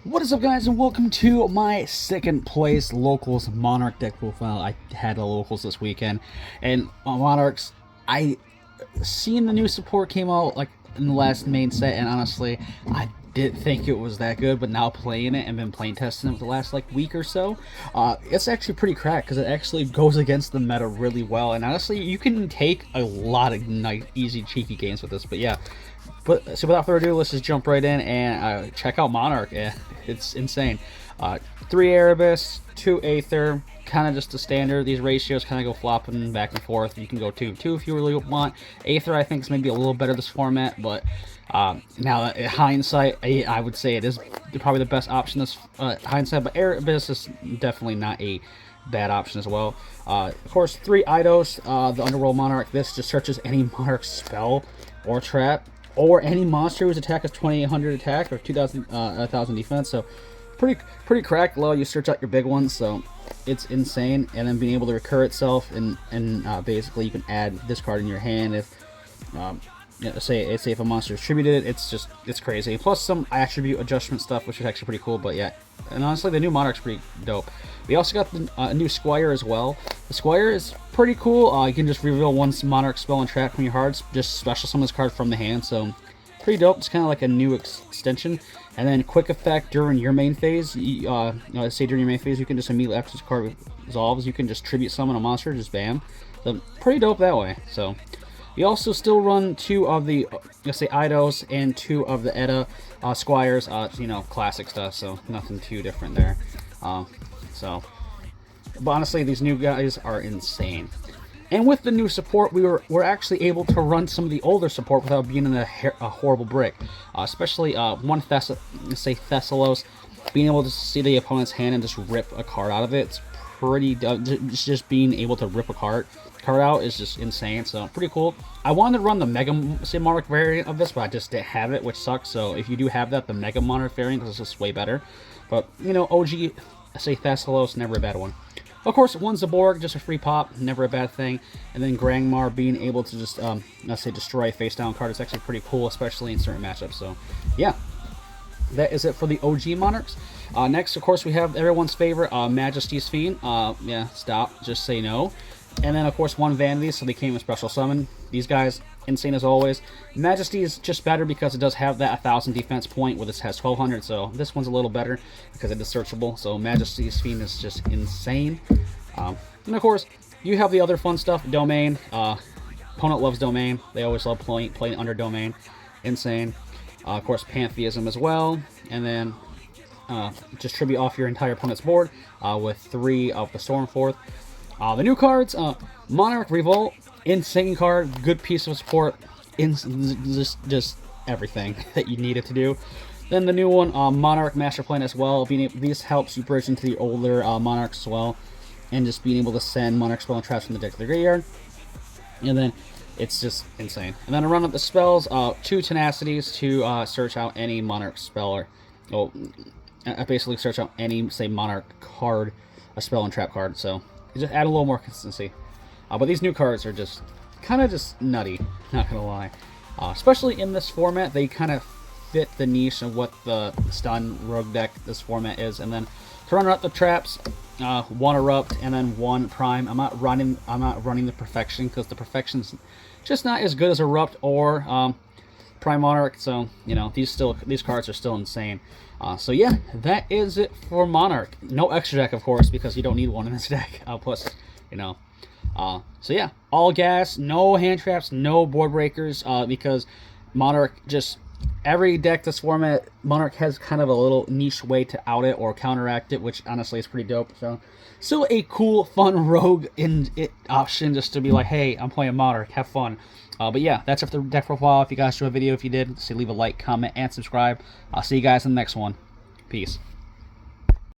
What is up, guys, and welcome to my second place locals Monarch deck profile. I had a locals this weekend, and Monarchs, I seen the new support came out like in the last main set, and honestly, I didn't think it was that good. But now playing it and been playing testing it for the last like week or so, it's actually pretty cracked because it actually goes against the meta really well. And honestly, you can take a lot of nice, easy, cheeky games with this. But yeah. So without further ado, let's just jump right in and check out Monarch. It's insane. 3 Erebus, 2 Aether, kind of just the standard. These ratios kind of go flopping back and forth. You can go 2-2 if you really want. Aether, I think, is maybe a little better this format, but now in hindsight, I would say it is probably the best option this hindsight, but Erebus is definitely not a bad option as well. Of course, 3 Eidos, the Underworld Monarch. This just searches any Monarch spell or trap, or any monster whose attack is 2800 attack or 1000 defense. So pretty cracked. Low, you search out your big ones, so it's insane. And then being able to recur itself, and basically you can add this card in your hand if say if a monster is attributed. It's crazy. Plus some attribute adjustment stuff, which is actually pretty cool. But yeah, and honestly, the new Monarch's pretty dope. We also got a new Squire as well. The Squire is pretty cool. You can just reveal one Monarch spell and trap from your hearts, just special summon this card from the hand, so pretty dope. It's kind of like a new extension. And then quick effect during your main phase. Say during your main phase, you can just immediately after this card resolves, you can just tribute summon a monster, just bam. So pretty dope that way. So we also still run 2 of the, let's say, Eidos and 2 of the Edda Squires. Classic stuff, so nothing too different there. But honestly, these new guys are insane. And with the new support, we're actually able to run some of the older support without being in a horrible brick. Especially one Thessalos, being able to see the opponent's hand and just rip a card out of it. It's pretty just being able to rip a card out is just insane. So pretty cool. I wanted to run the Mega Monarch variant of this, but I just didn't have it, which sucks. So if you do have that, the Mega Monarch variant is just way better. But OG, Thessalos, never a bad one. Of course, one's a Borg, just a free pop, never a bad thing. And then Grangmar being able to just, destroy a face-down card is actually pretty cool, especially in certain matchups. So, yeah, that is it for the OG Monarchs. Next, of course, we have everyone's favorite, Majesty's Fiend. Yeah, stop, just say no. And then, of course, one Vanity, so they came with special summon. These guys, insane as always. Majesty is just better because it does have that 1000 defense point, where this has 1200, so this one's a little better because it is searchable. So Majesty's Fiend is just insane. And of course, you have the other fun stuff, Domain. Opponent loves Domain. They always love playing under Domain. Insane. Of course, Pantheism as well. And then just tribute off your entire opponent's board with 3 of the Stormforth. The new cards, Monarch Revolt, insane card, good piece of support, just everything that you needed to do. Then the new one, Monarch Master Plan as well. This helps you bridge into the older Monarchs as well, and just being able to send Monarch spell and traps from the deck to the graveyard. And then it's just insane. And then to run up the spells, 2 Tenacities to search out any Monarch spell, or basically search out any, say, Monarch card, a spell and trap card. So just add a little more consistency. But these new cards are just kind of just nutty, not gonna lie. Especially in this format, they kind of fit the niche of what the stun rogue deck this format is. And then to run up the traps, 1 Erupt and then 1 Prime. I'm not running the Perfection because the Perfection's just not as good as Erupt or Prime Monarch. So these cards are still insane. So yeah, that is it for Monarch. No extra deck, of course, because you don't need one in this deck. Plus, so yeah, all gas, no hand traps, no board breakers, because Monarch just, every deck this format, Monarch has kind of a little niche way to out it or counteract it, which honestly is pretty dope. So still a cool, fun rogue option just to be like, hey, I'm playing Monarch, have fun. But yeah, that's it for the deck profile. If you guys enjoyed the video, if you did, say leave a like, comment, and subscribe. I'll see you guys in the next one. Peace.